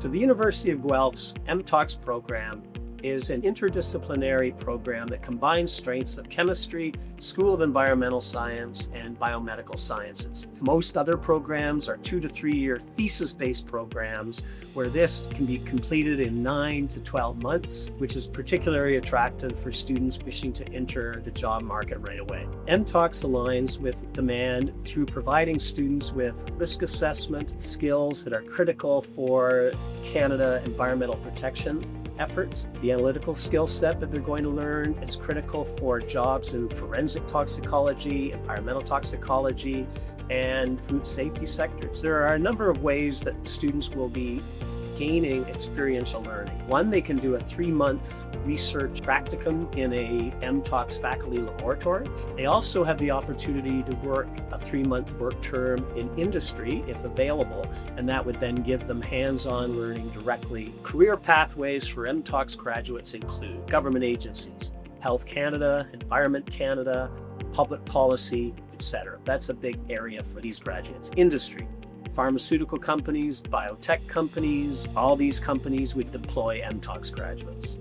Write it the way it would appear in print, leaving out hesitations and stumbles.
So the University of Guelph's MTOX program is an interdisciplinary program that combines strengths of chemistry, School of Environmental Science, and biomedical sciences. Most other programs are 2 to 3 year thesis-based programs where this can be completed in 9 to 12 months, which is particularly attractive for students wishing to enter the job market right away. MTOX aligns with demand through providing students with risk assessment skills that are critical for Canada environmental protection efforts. The analytical skill set that they're going to learn is critical for jobs in forensic toxicology, environmental toxicology, and food safety sectors. There are a number of ways that students will be gaining experiential learning. One, they can do a 3-month research practicum in a MTOX faculty laboratory. They also have the opportunity to work a 3-month work term in industry if available, and that would then give them hands-on learning directly. Career pathways for MTOX graduates include government agencies, Health Canada, Environment Canada, public policy, etc. That's a big area for these graduates. Industry. Pharmaceutical companies, biotech companies, all these companies would deploy MTOX graduates.